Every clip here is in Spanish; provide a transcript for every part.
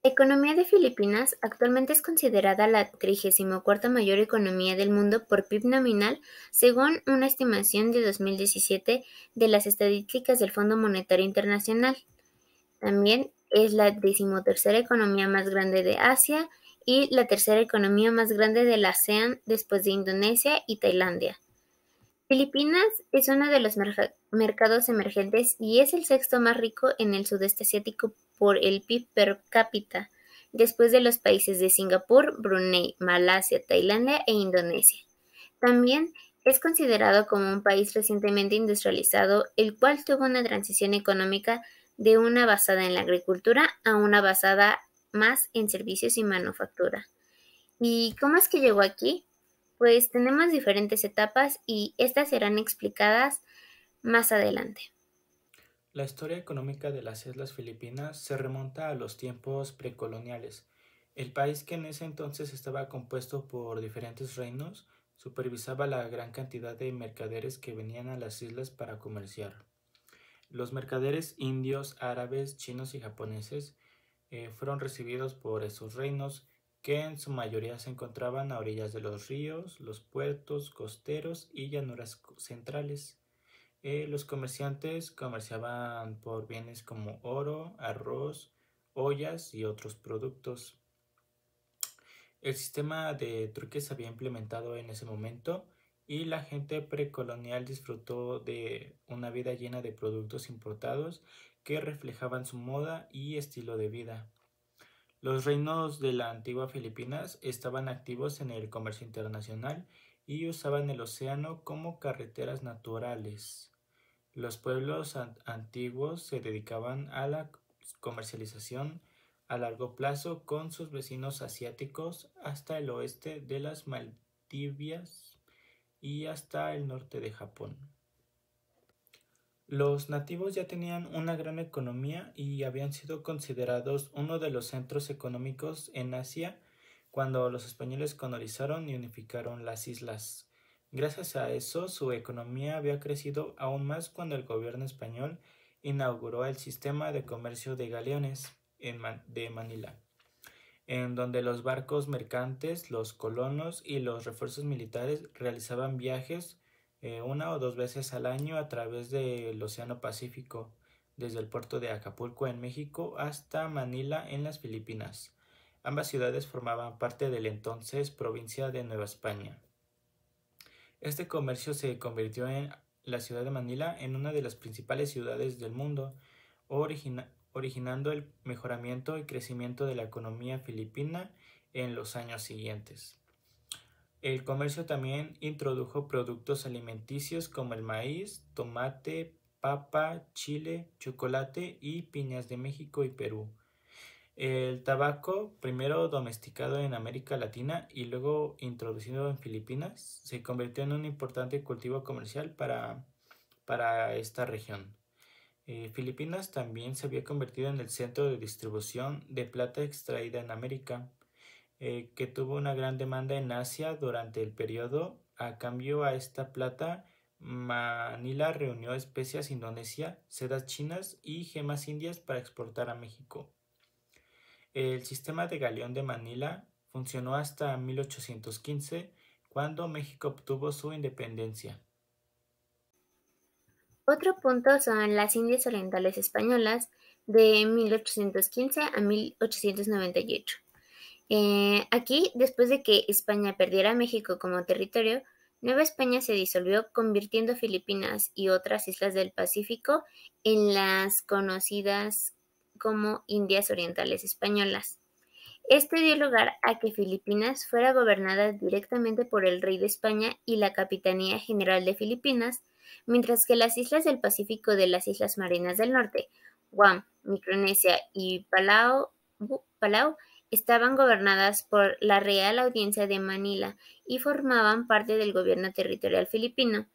La economía de Filipinas actualmente es considerada la 34ª mayor economía del mundo por PIB nominal, según una estimación de 2017 de las estadísticas del Fondo Monetario Internacional. También es la 13ª economía más grande de Asia y la tercera economía más grande de la ASEAN después de Indonesia y Tailandia. Filipinas es uno de los mercados emergentes y es el sexto más rico en el sudeste asiático por el PIB per cápita, después de los países de Singapur, Brunei, Malasia, Tailandia e Indonesia. También es considerado como un país recientemente industrializado, el cual tuvo una transición económica de una basada en la agricultura a una basada más en servicios y manufactura. ¿Y cómo es que llegó aquí? Pues tenemos diferentes etapas y estas serán explicadas más adelante. La historia económica de las Islas Filipinas se remonta a los tiempos precoloniales. El país, que en ese entonces estaba compuesto por diferentes reinos, supervisaba la gran cantidad de mercaderes que venían a las islas para comerciar. Los mercaderes indios, árabes, chinos y japoneses fueron recibidos por esos reinos, que en su mayoría se encontraban a orillas de los ríos, los puertos costeros y llanuras centrales. Los comerciantes comerciaban por bienes como oro, arroz, ollas y otros productos. El sistema de truques se había implementado en ese momento y la gente precolonial disfrutó de una vida llena de productos importados que reflejaban su moda y estilo de vida. Los reinos de la antigua Filipinas estaban activos en el comercio internacional y usaban el océano como carreteras naturales. Los pueblos antiguos se dedicaban a la comercialización a largo plazo con sus vecinos asiáticos hasta el oeste de las Maldivas y hasta el norte de Japón. Los nativos ya tenían una gran economía y habían sido considerados uno de los centros económicos en Asia cuando los españoles colonizaron y unificaron las islas. Gracias a eso, su economía había crecido aún más cuando el gobierno español inauguró el sistema de comercio de galeones de Manila, en donde los barcos mercantes, los colonos y los refuerzos militares realizaban viajes una o dos veces al año a través del Océano Pacífico, desde el puerto de Acapulco en México hasta Manila en las Filipinas. Ambas ciudades formaban parte de la entonces provincia de Nueva España. Este comercio se convirtió en la ciudad de Manila en una de las principales ciudades del mundo, originando el mejoramiento y crecimiento de la economía filipina en los años siguientes. El comercio también introdujo productos alimenticios como el maíz, tomate, papa, chile, chocolate y piñas de México y Perú. El tabaco, primero domesticado en América Latina y luego introducido en Filipinas, se convirtió en un importante cultivo comercial para esta región. Filipinas también se había convertido en el centro de distribución de plata extraída en América, que tuvo una gran demanda en Asia durante el periodo. A cambio a esta plata, Manila reunió especias Indonesia, sedas chinas y gemas indias para exportar a México. El sistema de galeón de Manila funcionó hasta 1815, cuando México obtuvo su independencia. Otro punto son las Indias Orientales Españolas de 1815 a 1898. Aquí, después de que España perdiera México como territorio, Nueva España se disolvió, convirtiendo Filipinas y otras islas del Pacífico en las conocidas como Indias Orientales Españolas. Esto dio lugar a que Filipinas fuera gobernada directamente por el rey de España y la Capitanía General de Filipinas, mientras que las islas del Pacífico de las Islas Marianas del Norte, Guam, Micronesia y Palau estaban gobernadas por la Real Audiencia de Manila y formaban parte del gobierno territorial filipino,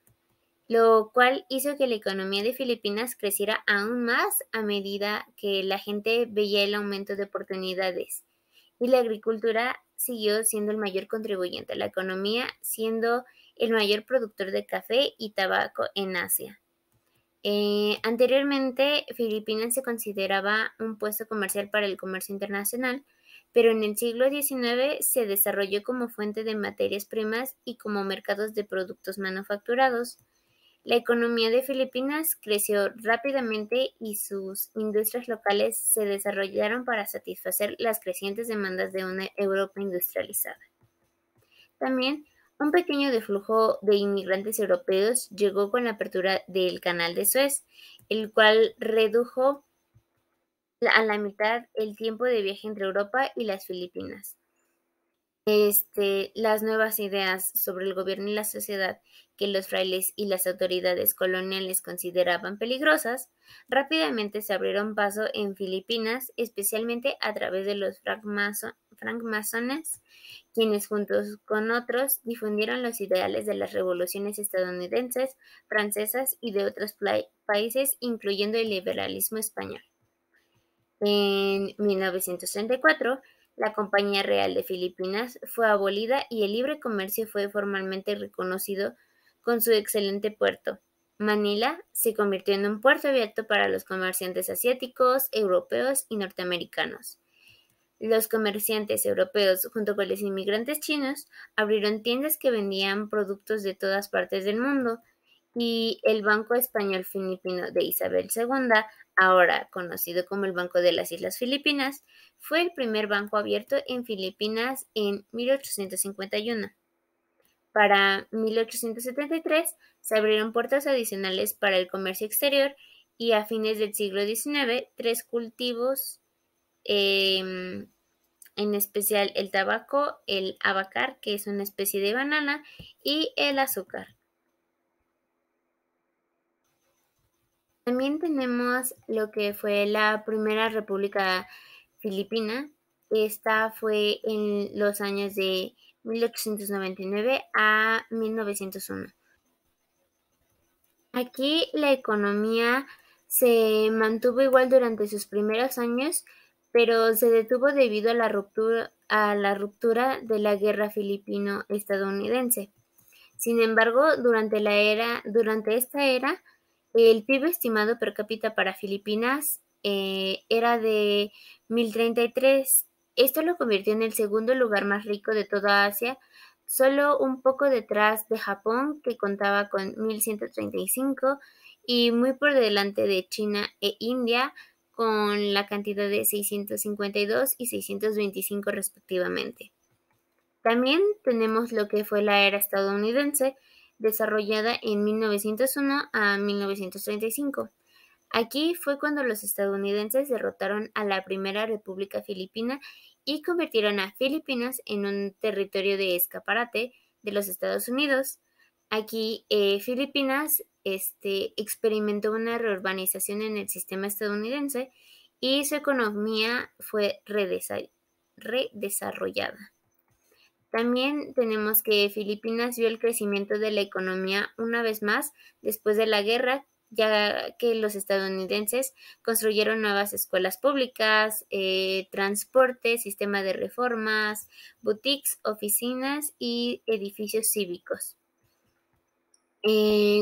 lo cual hizo que la economía de Filipinas creciera aún más a medida que la gente veía el aumento de oportunidades y la agricultura siguió siendo el mayor contribuyente a la economía, siendo el mayor productor de café y tabaco en Asia. Anteriormente, Filipinas se consideraba un puesto comercial para el comercio internacional, pero en el siglo XIX se desarrolló como fuente de materias primas y como mercados de productos manufacturados. La economía de Filipinas creció rápidamente y sus industrias locales se desarrollaron para satisfacer las crecientes demandas de una Europa industrializada. También un pequeño flujo de inmigrantes europeos llegó con la apertura del Canal de Suez, el cual redujo a la mitad el tiempo de viaje entre Europa y las Filipinas. Las nuevas ideas sobre el gobierno y la sociedad que los frailes y las autoridades coloniales consideraban peligrosas, rápidamente se abrieron paso en Filipinas, especialmente a través de los francmasones, quienes juntos con otros difundieron los ideales de las revoluciones estadounidenses, francesas y de otros países, incluyendo el liberalismo español. En 1934, la Compañía Real de Filipinas fue abolida y el libre comercio fue formalmente reconocido con su excelente puerto. Manila se convirtió en un puerto abierto para los comerciantes asiáticos, europeos y norteamericanos. Los comerciantes europeos, junto con los inmigrantes chinos, abrieron tiendas que vendían productos de todas partes del mundo, y el Banco Español Filipino de Isabel II, ahora conocido como el Banco de las Islas Filipinas, fue el primer banco abierto en Filipinas en 1851. Para 1873 se abrieron puertas adicionales para el comercio exterior y a fines del siglo XIX, tres cultivos, en especial el tabaco, el abacar, que es una especie de banana, y el azúcar. También tenemos lo que fue la primera República Filipina. Esta fue en los años de 1899 a 1901. Aquí la economía se mantuvo igual durante sus primeros años, pero se detuvo debido a la ruptura de la guerra filipino-estadounidense. Sin embargo, durante esta era, el PIB estimado per cápita para Filipinas era de 1033. Esto lo convirtió en el segundo lugar más rico de toda Asia, solo un poco detrás de Japón, que contaba con 1135, y muy por delante de China e India, con la cantidad de 652 y 625 respectivamente. También tenemos lo que fue la era estadounidense, desarrollada en 1901 a 1935. Aquí fue cuando los estadounidenses derrotaron a la primera República Filipina y convirtieron a Filipinas en un territorio de escaparate de los Estados Unidos. Aquí Filipinas experimentó una reurbanización en el sistema estadounidense y su economía fue redesarrollada. También tenemos que Filipinas vio el crecimiento de la economía una vez más después de la guerra, ya que los estadounidenses construyeron nuevas escuelas públicas, transporte, sistema de reformas, boutiques, oficinas y edificios cívicos.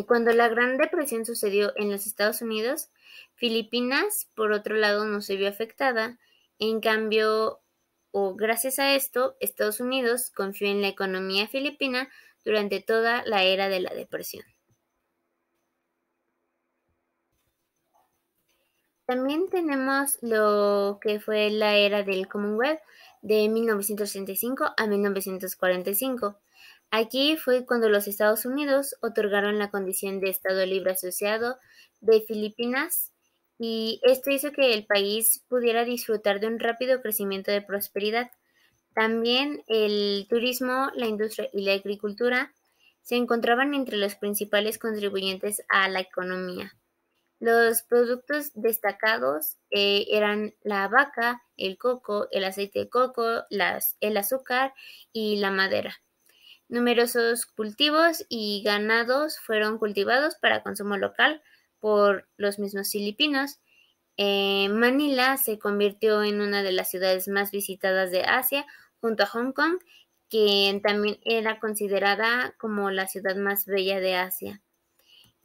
Cuando la Gran Depresión sucedió en los Estados Unidos, Filipinas, por otro lado, no se vio afectada. En cambio, gracias a esto, Estados Unidos confió en la economía filipina durante toda la era de la Depresión. También tenemos lo que fue la era del Commonwealth de 1935 a 1945. Aquí fue cuando los Estados Unidos otorgaron la condición de Estado Libre Asociado de Filipinas, y esto hizo que el país pudiera disfrutar de un rápido crecimiento de prosperidad. También el turismo, la industria y la agricultura se encontraban entre los principales contribuyentes a la economía. Los productos destacados eran la vaca, el coco, el aceite de coco, el azúcar y la madera. Numerosos cultivos y ganados fueron cultivados para consumo local por los mismos filipinos. Manila se convirtió en una de las ciudades más visitadas de Asia, junto a Hong Kong, que también era considerada como la ciudad más bella de Asia.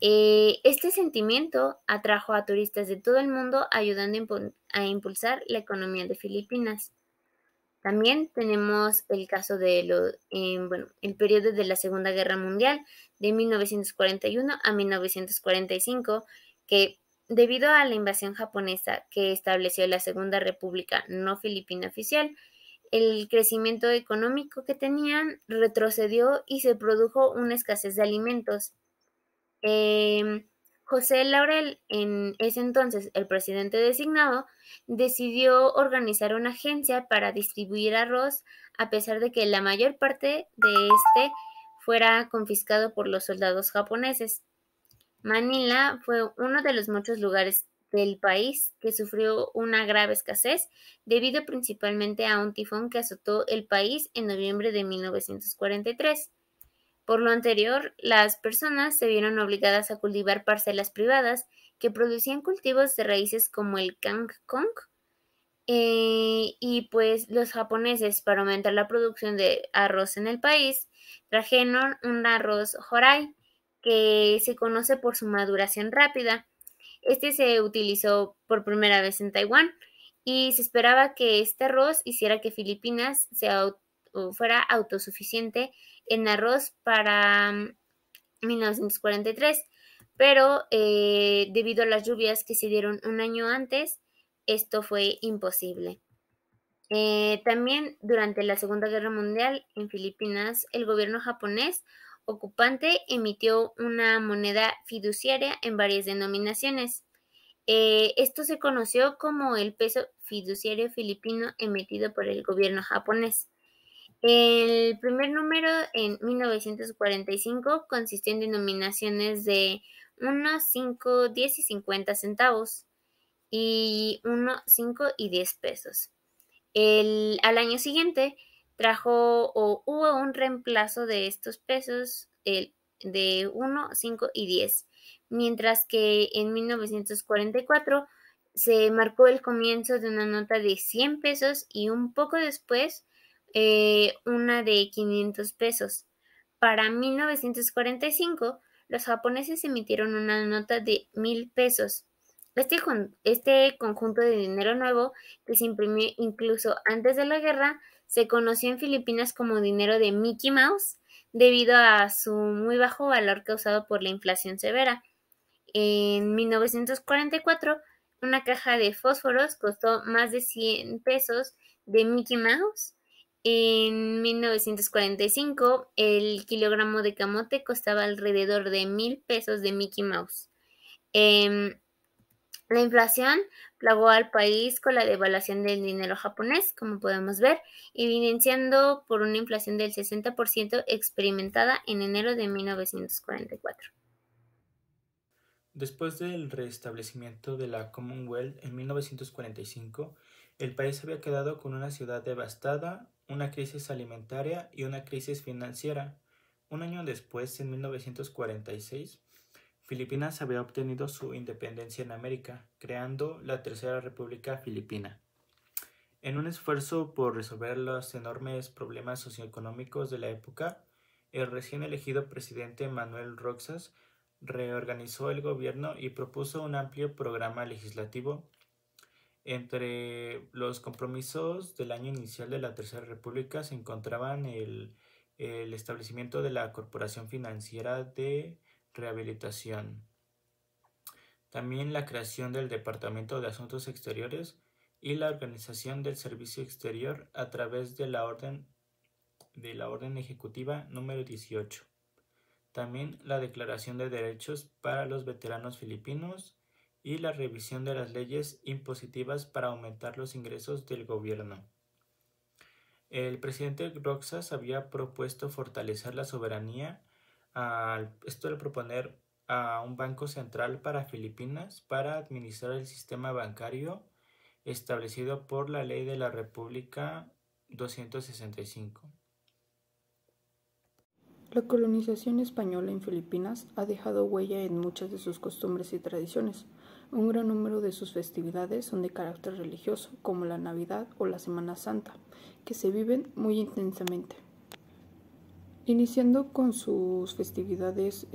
Este sentimiento atrajo a turistas de todo el mundo, ayudando a impulsar la economía de Filipinas. También tenemos el caso de el periodo de la Segunda Guerra Mundial de 1941 a 1945, que debido a la invasión japonesa que estableció la Segunda República no Filipina oficial, el crecimiento económico que tenían retrocedió y se produjo una escasez de alimentos. José Laurel, en ese entonces el presidente designado, decidió organizar una agencia para distribuir arroz, a pesar de que la mayor parte de este fuera confiscado por los soldados japoneses. Manila fue uno de los muchos lugares del país que sufrió una grave escasez, debido principalmente a un tifón que azotó el país en noviembre de 1943. Por lo anterior, las personas se vieron obligadas a cultivar parcelas privadas que producían cultivos de raíces como el kangkong, y pues los japoneses, para aumentar la producción de arroz en el país, trajeron un arroz Horai, que se conoce por su maduración rápida. Este se utilizó por primera vez en Taiwán y se esperaba que este arroz hiciera que Filipinas fuera autosuficiente en arroz para 1943, pero debido a las lluvias que se dieron un año antes, esto fue imposible. También durante la Segunda Guerra Mundial en Filipinas, el gobierno japonés ocupante emitió una moneda fiduciaria en varias denominaciones. Esto se conoció como el peso fiduciario filipino emitido por el gobierno japonés. El primer número en 1945 consistió en denominaciones de 1, 5, 10 y 50 centavos y 1, 5 y 10 pesos. Al año siguiente hubo un reemplazo de estos pesos de 1, 5 y 10, mientras que en 1944 se marcó el comienzo de una nota de 100 pesos y un poco después una de 500 pesos. Para 1945, los japoneses emitieron una nota de 1000 pesos. Este conjunto de dinero nuevo, que se imprimió incluso antes de la guerra, se conoció en Filipinas como dinero de Mickey Mouse, debido a su muy bajo valor causado por la inflación severa. En 1944, una caja de fósforos costó más de 100 pesos de Mickey Mouse. En 1945, el kilogramo de camote costaba alrededor de 1000 pesos de Mickey Mouse. La inflación plagó al país con la devaluación del dinero japonés, como podemos ver, evidenciando por una inflación del 60% experimentada en enero de 1944. Después del restablecimiento de la Commonwealth en 1945, el país había quedado con una ciudad devastada, una crisis alimentaria y una crisis financiera. Un año después, en 1946, Filipinas había obtenido su independencia en América, creando la Tercera República Filipina. En un esfuerzo por resolver los enormes problemas socioeconómicos de la época, el recién elegido presidente Manuel Roxas reorganizó el gobierno y propuso un amplio programa legislativo. Entre los compromisos del año inicial de la Tercera República se encontraban el establecimiento de la Corporación Financiera de Rehabilitación, también la creación del Departamento de Asuntos Exteriores y la organización del Servicio Exterior a través de la Orden Ejecutiva número 18. También la Declaración de Derechos para los Veteranos Filipinos y la revisión de las leyes impositivas para aumentar los ingresos del gobierno. El presidente Roxas había propuesto fortalecer la soberanía, esto al proponer a un banco central para Filipinas para administrar el sistema bancario establecido por la Ley de la República 265. La colonización española en Filipinas ha dejado huella en muchas de sus costumbres y tradiciones. Un gran número de sus festividades son de carácter religioso, como la Navidad o la Semana Santa, que se viven muy intensamente. Iniciando con sus festividades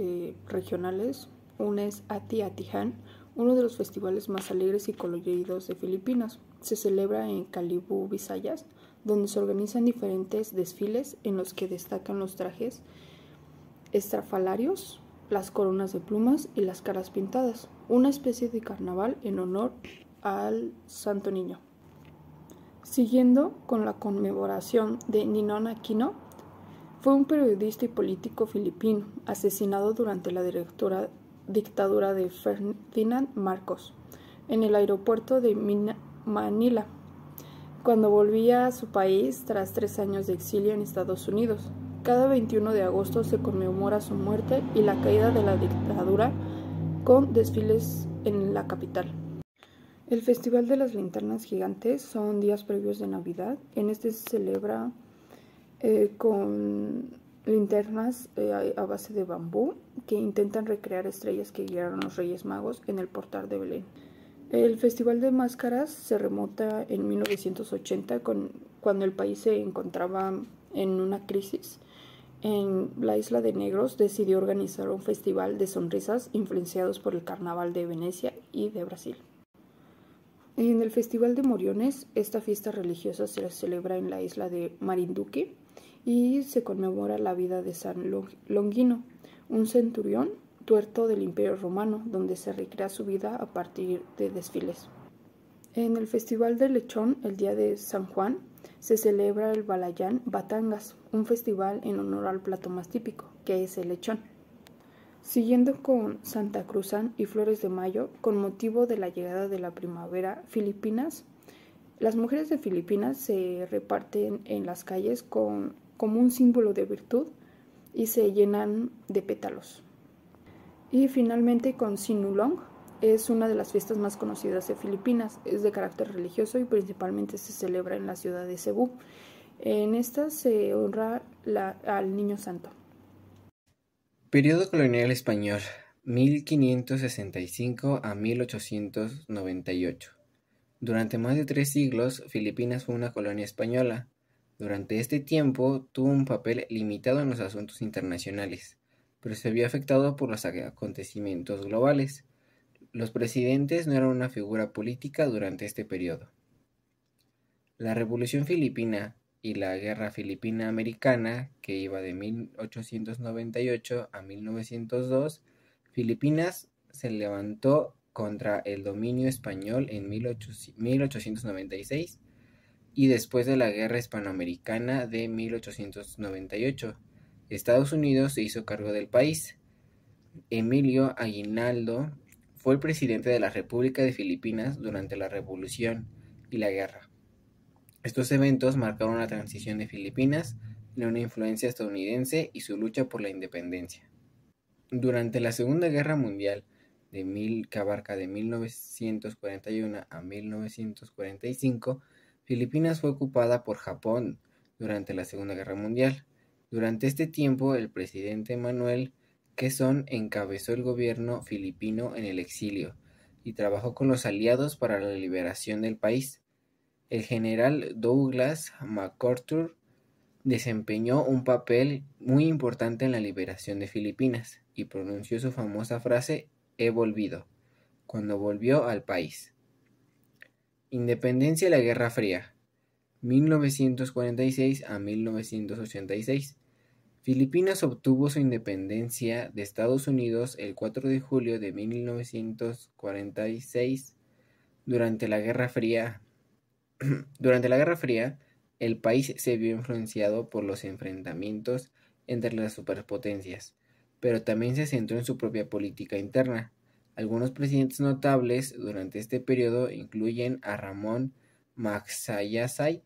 regionales, una es Ati-Atihan, uno de los festivales más alegres y coloridos de Filipinas. Se celebra en Kalibu, Visayas, donde se organizan diferentes desfiles en los que destacan los trajes estrafalarios, las coronas de plumas y las caras pintadas, una especie de carnaval en honor al Santo Niño. Siguiendo con la conmemoración de Ninoy Aquino, fue un periodista y político filipino asesinado durante la dictadura de Ferdinand Marcos en el aeropuerto de Manila, cuando volvía a su país tras 3 años de exilio en Estados Unidos. Cada 21 de agosto se conmemora su muerte y la caída de la dictadura con desfiles en la capital. El Festival de las Linternas Gigantes son días previos de Navidad. En este se celebra con linternas a base de bambú que intentan recrear estrellas que guiaron los Reyes Magos en el portal de Belén. El Festival de Máscaras se remonta en 1980 cuando el país se encontraba en una crisis. En la Isla de Negros decidió organizar un festival de sonrisas influenciados por el Carnaval de Venecia y de Brasil. En el Festival de Moriones, esta fiesta religiosa se celebra en la isla de Marinduque y se conmemora la vida de San Longino, un centurión tuerto del Imperio Romano, donde se recrea su vida a partir de desfiles. En el Festival del Lechón, el día de San Juan, se celebra el Balayán Batangas, un festival en honor al plato más típico, que es el lechón. Siguiendo con Santa Cruzán y Flores de Mayo, con motivo de la llegada de la primavera Filipinas, las mujeres de Filipinas se reparten en las calles como un símbolo de virtud y se llenan de pétalos. Y finalmente con Sinulog, es una de las fiestas más conocidas de Filipinas, es de carácter religioso y principalmente se celebra en la ciudad de Cebú. En esta se honra al Niño Santo. Periodo colonial español, 1565 a 1898. Durante más de 3 siglos, Filipinas fue una colonia española. Durante este tiempo tuvo un papel limitado en los asuntos internacionales, pero se vio afectado por los acontecimientos globales. Los presidentes no eran una figura política durante este periodo. La Revolución Filipina y la Guerra Filipina-Americana, que iba de 1898 a 1902, Filipinas se levantó contra el dominio español en 1896 y después de la Guerra Hispanoamericana de 1898, Estados Unidos se hizo cargo del país. Emilio Aguinaldo fue el presidente de la República de Filipinas durante la Revolución y la Guerra. Estos eventos marcaron la transición de Filipinas en una influencia estadounidense y su lucha por la independencia. Durante la Segunda Guerra Mundial, que abarca de 1941 a 1945, Filipinas fue ocupada por Japón durante la Segunda Guerra Mundial. Durante este tiempo, el presidente Manuel Quezón encabezó el gobierno filipino en el exilio y trabajó con los aliados para la liberación del país. El general Douglas MacArthur desempeñó un papel muy importante en la liberación de Filipinas y pronunció su famosa frase "he volvido", cuando volvió al país. Independencia y la Guerra Fría, 1946 a 1986. Filipinas obtuvo su independencia de Estados Unidos el 4 de julio de 1946. Durante la Guerra Fría, el país se vio influenciado por los enfrentamientos entre las superpotencias, pero también se centró en su propia política interna. Algunos presidentes notables durante este periodo incluyen a Ramón Magsaysay,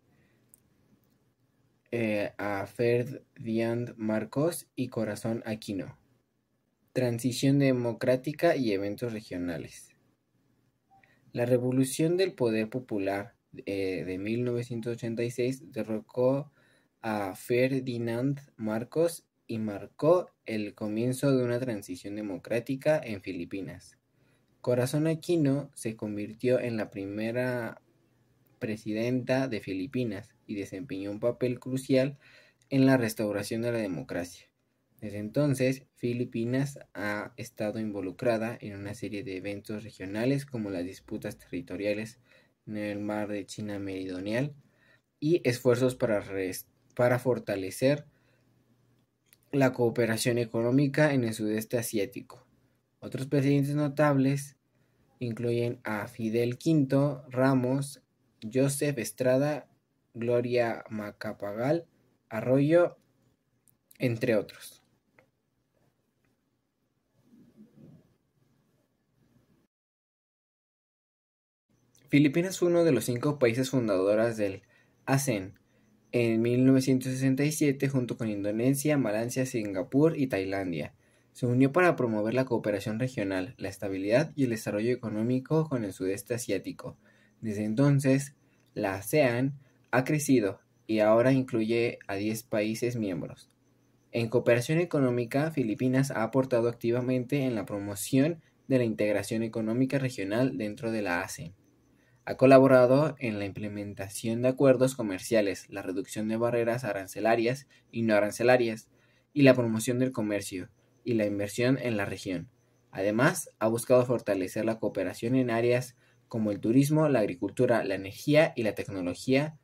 a Ferdinand Marcos y Corazón Aquino. Transición democrática y eventos regionales. La Revolución del Poder Popular de 1986 derrocó a Ferdinand Marcos y marcó el comienzo de una transición democrática en Filipinas. Corazón Aquino se convirtió en la primera presidenta de Filipinas y desempeñó un papel crucial en la restauración de la democracia. Desde entonces, Filipinas ha estado involucrada en una serie de eventos regionales como las disputas territoriales en el mar de China Meridional y esfuerzos para fortalecer la cooperación económica en el sudeste asiático. Otros presidentes notables incluyen a Fidel V, Ramos, Joseph Estrada, Gloria Macapagal Arroyo, entre otros. Filipinas fue uno de los 5 países fundadores del ASEAN en 1967 junto con Indonesia, Malasia, Singapur y Tailandia. Se unió para promover la cooperación regional, la estabilidad y el desarrollo económico con el sudeste asiático. Desde entonces, la ASEAN ha crecido y ahora incluye a 10 países miembros. En cooperación económica, Filipinas ha aportado activamente en la promoción de la integración económica regional dentro de la ASEAN. Ha colaborado en la implementación de acuerdos comerciales, la reducción de barreras arancelarias y no arancelarias, y la promoción del comercio y la inversión en la región. Además, ha buscado fortalecer la cooperación en áreas como el turismo, la agricultura, la energía y la tecnología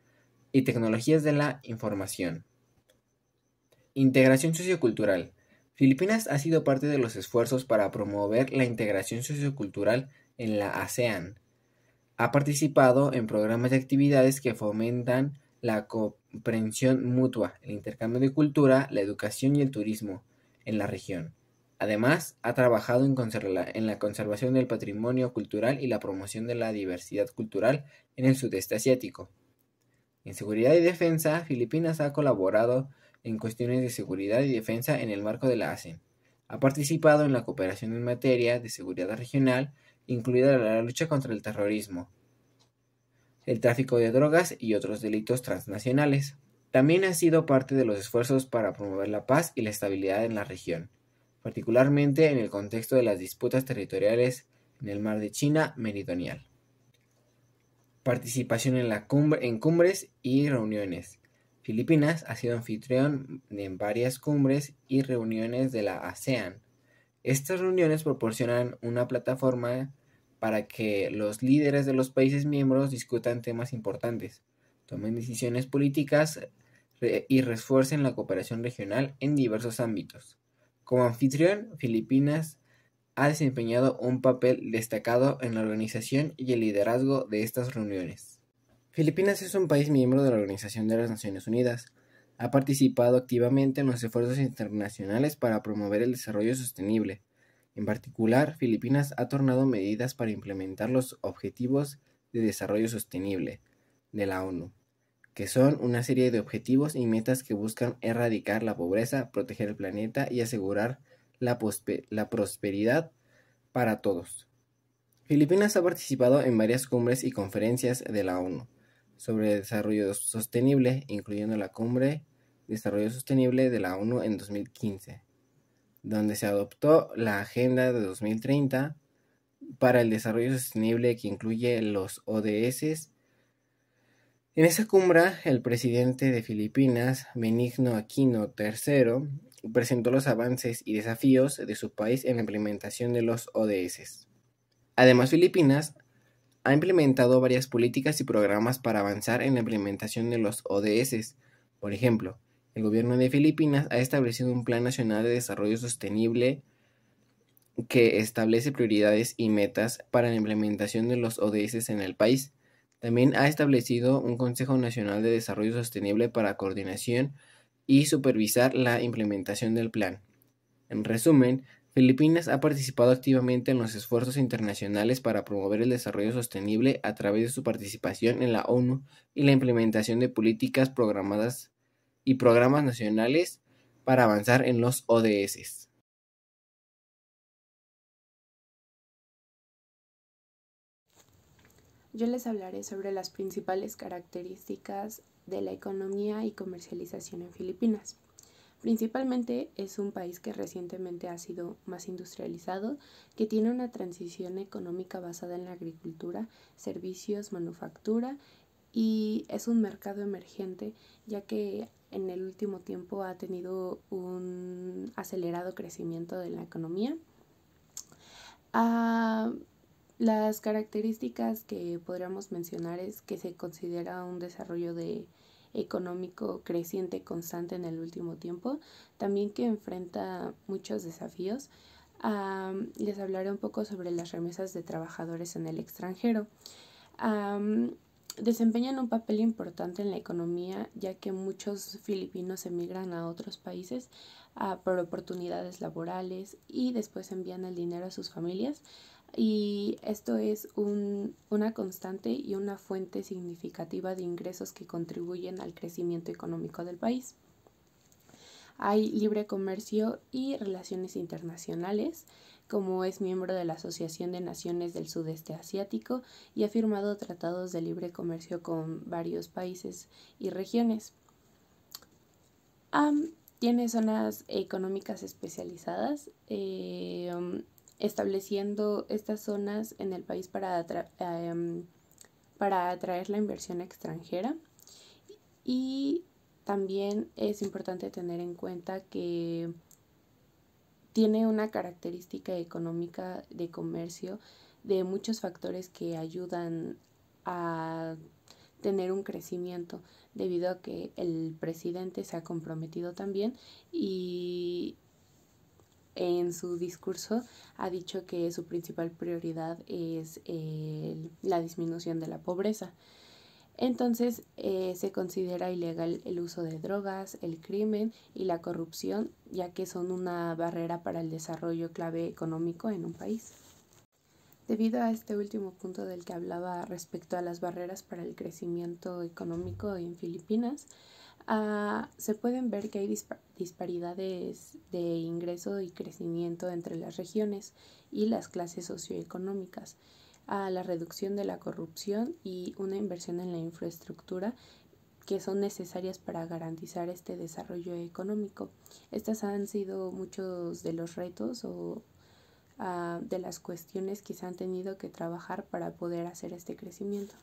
y tecnologías de la información. Integración sociocultural. Filipinas ha sido parte de los esfuerzos para promover la integración sociocultural en la ASEAN. Ha participado en programas de actividades que fomentan la comprensión mutua, el intercambio de cultura, la educación y el turismo en la región. Además, ha trabajado en la conservación del patrimonio cultural y la promoción de la diversidad cultural en el sudeste asiático. En seguridad y defensa, Filipinas ha colaborado en cuestiones de seguridad y defensa en el marco de la ASEAN. Ha participado en la cooperación en materia de seguridad regional, incluida la lucha contra el terrorismo, el tráfico de drogas y otros delitos transnacionales. También ha sido parte de los esfuerzos para promover la paz y la estabilidad en la región, particularmente en el contexto de las disputas territoriales en el mar de China Meridional. Participación en cumbres y reuniones. Filipinas ha sido anfitrión en varias cumbres y reuniones de la ASEAN. Estas reuniones proporcionan una plataforma para que los líderes de los países miembros discutan temas importantes, tomen decisiones políticas y refuercen la cooperación regional en diversos ámbitos. Como anfitrión, Filipinas ha desempeñado un papel destacado en la organización y el liderazgo de estas reuniones. Filipinas es un país miembro de la Organización de las Naciones Unidas. Ha participado activamente en los esfuerzos internacionales para promover el desarrollo sostenible. En particular, Filipinas ha tomado medidas para implementar los Objetivos de Desarrollo Sostenible de la ONU, que son una serie de objetivos y metas que buscan erradicar la pobreza, proteger el planeta y asegurar la prosperidad para todos. Filipinas ha participado en varias cumbres y conferencias de la ONU sobre desarrollo sostenible, incluyendo la Cumbre de Desarrollo Sostenible de la ONU en 2015, donde se adoptó la Agenda de 2030 para el Desarrollo Sostenible que incluye los ODS. En esa cumbre, el presidente de Filipinas, Benigno Aquino III, presentó los avances y desafíos de su país en la implementación de los ODS. Además, Filipinas ha implementado varias políticas y programas para avanzar en la implementación de los ODS. Por ejemplo, el gobierno de Filipinas ha establecido un Plan Nacional de Desarrollo Sostenible que establece prioridades y metas para la implementación de los ODS en el país. También ha establecido un Consejo Nacional de Desarrollo Sostenible para coordinación y supervisar la implementación del plan. En resumen, Filipinas ha participado activamente en los esfuerzos internacionales para promover el desarrollo sostenible a través de su participación en la ONU y la implementación de políticas programadas y programas nacionales para avanzar en los ODS. Yo les hablaré sobre las principales características de la economía y comercialización en Filipinas. Principalmente es un país que recientemente ha sido más industrializado, que tiene una transición económica basada en la agricultura, servicios, manufactura y es un mercado emergente ya que en el último tiempo ha tenido un acelerado crecimiento de la economía. Las características que podríamos mencionar es que se considera un desarrollo económico creciente constante en el último tiempo, también que enfrenta muchos desafíos. Les hablaré un poco sobre las remesas de trabajadores en el extranjero. Desempeñan un papel importante en la economía, ya que muchos filipinos emigran a otros países por oportunidades laborales y después envían el dinero a sus familias, y esto es una constante y una fuente significativa de ingresos que contribuyen al crecimiento económico del país. Hay libre comercio y relaciones internacionales, como es miembro de la Asociación de Naciones del Sudeste Asiático y ha firmado tratados de libre comercio con varios países y regiones. Tiene zonas económicas especializadas, estableciendo estas zonas en el país para atraer la inversión extranjera. Y también es importante tener en cuenta que tiene una característica económica de comercio de muchos factores que ayudan a tener un crecimiento, debido a que el presidente se ha comprometido también y en su discurso ha dicho que su principal prioridad es la disminución de la pobreza. Entonces se considera ilegal el uso de drogas, el crimen y la corrupción, ya que son una barrera para el desarrollo clave económico en un país. Debido a este último punto del que hablaba respecto a las barreras para el crecimiento económico en Filipinas, se pueden ver que hay disparidades de ingreso y crecimiento entre las regiones y las clases socioeconómicas, la reducción de la corrupción y una inversión en la infraestructura que son necesarias para garantizar este desarrollo económico. Estas han sido muchos de los retos o de las cuestiones que se han tenido que trabajar para poder hacer este crecimiento.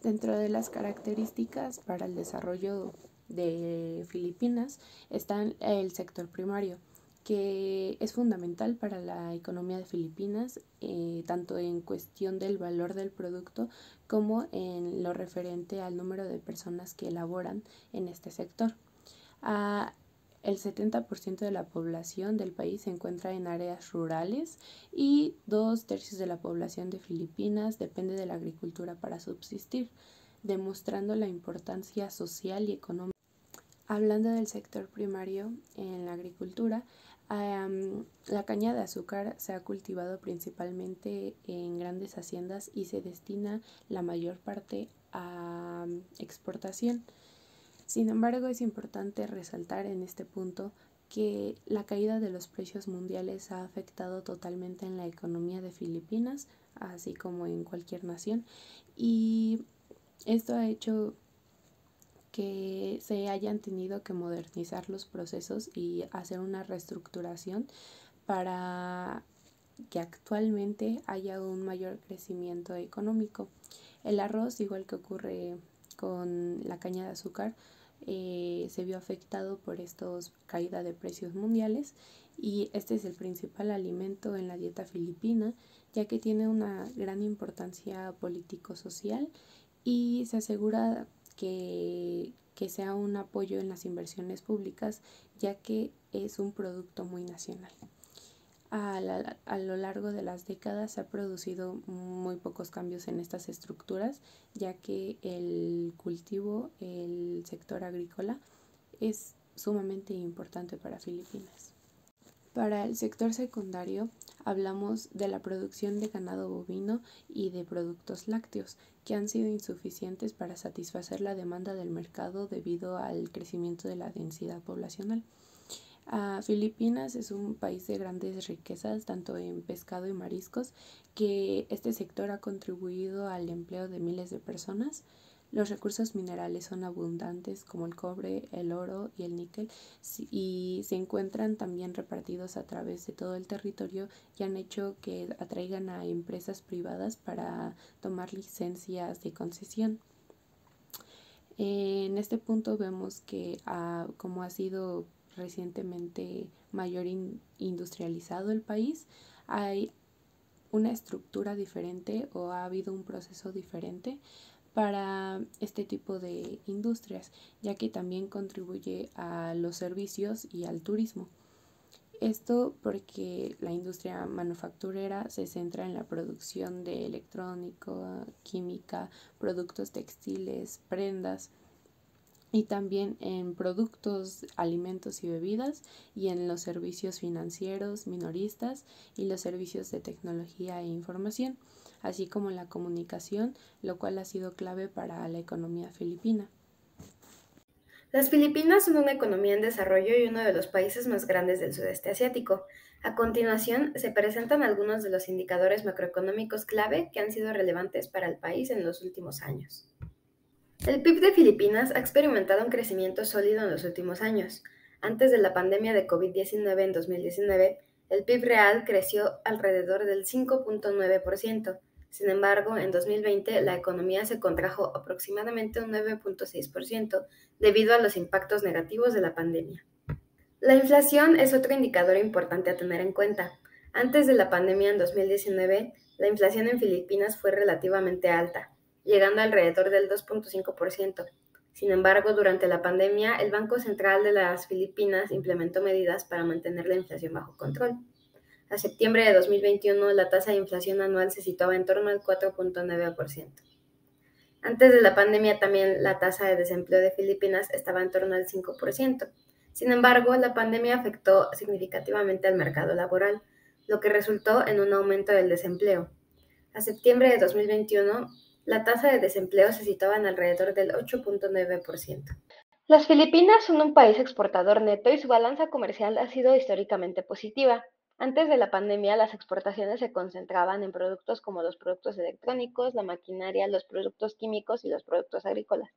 Dentro de las características para el desarrollo de Filipinas está el sector primario, que es fundamental para la economía de Filipinas, tanto en cuestión del valor del producto como en lo referente al número de personas que laboran en este sector. El 70% de la población del país se encuentra en áreas rurales y 2/3 de la población de Filipinas depende de la agricultura para subsistir, demostrando la importancia social y económica. Hablando del sector primario en la agricultura, la caña de azúcar se ha cultivado principalmente en grandes haciendas y se destina la mayor parte a exportación. Sin embargo, es importante resaltar en este punto que la caída de los precios mundiales ha afectado totalmente en la economía de Filipinas, así como en cualquier nación, y esto ha hecho que se hayan tenido que modernizar los procesos y hacer una reestructuración para que actualmente haya un mayor crecimiento económico. El arroz, igual que ocurre con la caña de azúcar, se vio afectado por estos caída de precios mundiales, y este es el principal alimento en la dieta filipina, ya que tiene una gran importancia político-social y se asegura que sea un apoyo en las inversiones públicas, ya que es un producto muy nacional. A lo largo de las décadas se ha producido muy pocos cambios en estas estructuras, ya que el cultivo, el sector agrícola, es sumamente importante para Filipinas. Para el sector secundario hablamos de la producción de ganado bovino y de productos lácteos, que han sido insuficientes para satisfacer la demanda del mercado debido al crecimiento de la densidad poblacional. Filipinas es un país de grandes riquezas, tanto en pescado y mariscos, que este sector ha contribuido al empleo de miles de personas. Los recursos minerales son abundantes, como el cobre, el oro y el níquel, y se encuentran también repartidos a través de todo el territorio y han hecho que atraigan a empresas privadas para tomar licencias de concesión. En este punto vemos que como ha sido recientemente mayor industrializado el país, hay una estructura diferente o ha habido un proceso diferente para este tipo de industrias, ya que también contribuye a los servicios y al turismo. Esto porque la industria manufacturera se centra en la producción de electrónica, química, productos textiles, prendas y también en productos, alimentos y bebidas y en los servicios financieros, minoristas y los servicios de tecnología e información, así como la comunicación, lo cual ha sido clave para la economía filipina. Las Filipinas son una economía en desarrollo y uno de los países más grandes del sudeste asiático. A continuación, se presentan algunos de los indicadores macroeconómicos clave que han sido relevantes para el país en los últimos años. El PIB de Filipinas ha experimentado un crecimiento sólido en los últimos años. Antes de la pandemia de COVID-19 en 2019, el PIB real creció alrededor del 5.9%. Sin embargo, en 2020 la economía se contrajo aproximadamente un 9.6% debido a los impactos negativos de la pandemia. La inflación es otro indicador importante a tener en cuenta. Antes de la pandemia en 2019, la inflación en Filipinas fue relativamente alta, llegando alrededor del 2.5%. Sin embargo, durante la pandemia, el Banco Central de las Filipinas implementó medidas para mantener la inflación bajo control. A septiembre de 2021, la tasa de inflación anual se situaba en torno al 4.9%. Antes de la pandemia también la tasa de desempleo de Filipinas estaba en torno al 5%. Sin embargo, la pandemia afectó significativamente al mercado laboral, lo que resultó en un aumento del desempleo. A septiembre de 2021, la tasa de desempleo se situaba en alrededor del 8.9%. Las Filipinas son un país exportador neto y su balanza comercial ha sido históricamente positiva. Antes de la pandemia, las exportaciones se concentraban en productos como los productos electrónicos, la maquinaria, los productos químicos y los productos agrícolas.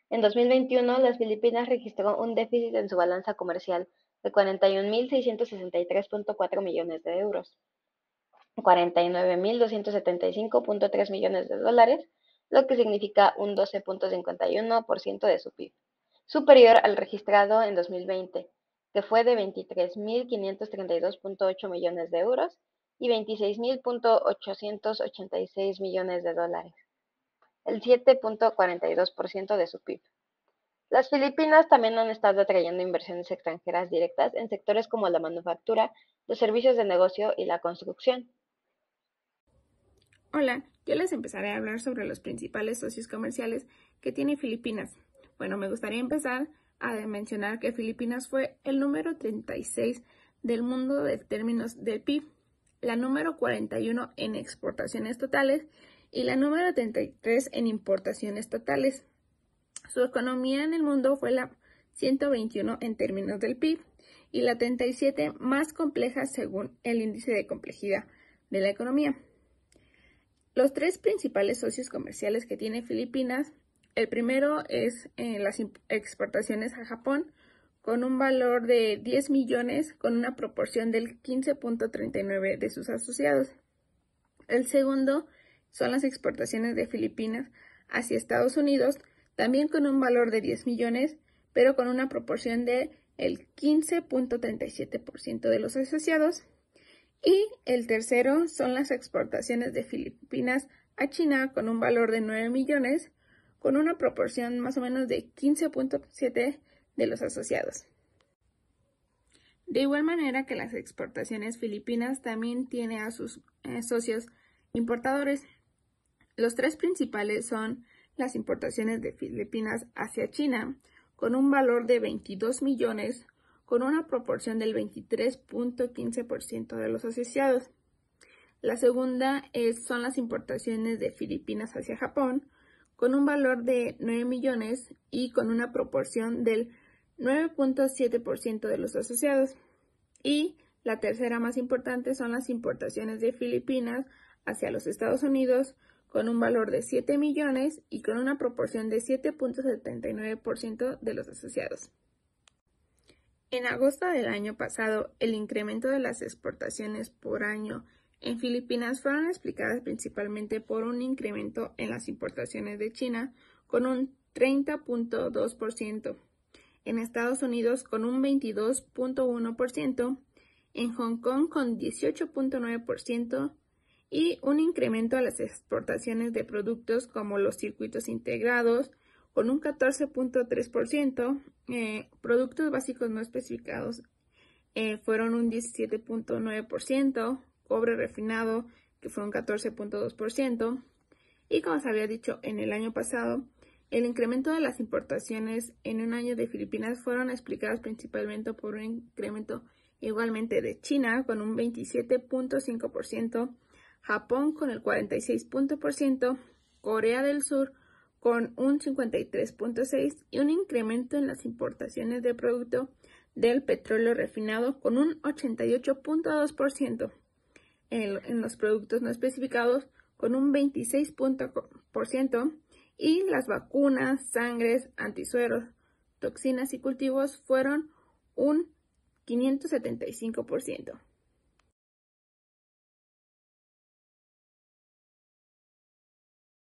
En 2021, las Filipinas registró un déficit en su balanza comercial de 41.663.4 millones de euros, 49.275.3 millones de dólares, lo que significa un 12.51% de su PIB, superior al registrado en 2020, que fue de 23.532.8 millones de euros y 26.886 millones de dólares, el 7.42% de su PIB. Las Filipinas también han estado atrayendo inversiones extranjeras directas en sectores como la manufactura, los servicios de negocio y la construcción. Hola, yo les empezaré a hablar sobre los principales socios comerciales que tiene Filipinas. Bueno, me gustaría empezar a mencionar que Filipinas fue el número 36 del mundo en términos del PIB, la número 41 en exportaciones totales y la número 33 en importaciones totales. Su economía en el mundo fue la 121 en términos del PIB y la 37 más compleja según el índice de complejidad de la economía. Los tres principales socios comerciales que tiene Filipinas, el primero es las exportaciones a Japón, con un valor de 10 millones con una proporción del 15.39 de sus asociados. El segundo son las exportaciones de Filipinas hacia Estados Unidos, también con un valor de 10 millones, pero con una proporción del 15.37% de los asociados. Y el tercero son las exportaciones de Filipinas a China con un valor de 9 millones, con una proporción más o menos de 15.7% de los asociados. De igual manera que las exportaciones filipinas también tiene a sus socios importadores. Los tres principales son las importaciones de Filipinas hacia China, con un valor de 22 millones, con una proporción del 23.15% de los asociados. La segunda son las importaciones de Filipinas hacia Japón, con un valor de 9 millones y con una proporción del 9.7% de los asociados. Y la tercera más importante son las importaciones de Filipinas hacia los Estados Unidos, con un valor de 7 millones y con una proporción de 7.79% de los asociados. En agosto del año pasado, el incremento de las exportaciones por año en Filipinas fueron explicadas principalmente por un incremento en las importaciones de China con un 30.2%, en Estados Unidos con un 22.1%, en Hong Kong con 18.9% y un incremento a las exportaciones de productos como los circuitos integrados con un 14.3%, productos básicos no especificados fueron un 17.9%, cobre refinado que fue un 14.2%, y como se había dicho en el año pasado, el incremento de las importaciones en un año de Filipinas fueron explicadas principalmente por un incremento igualmente de China con un 27.5%, Japón con el 46%, Corea del Sur con un 53.6% y un incremento en las importaciones de producto del petróleo refinado con un 88.2%, en los productos no especificados con un 26% y las vacunas, sangres, antisueros, toxinas y cultivos fueron un 575%.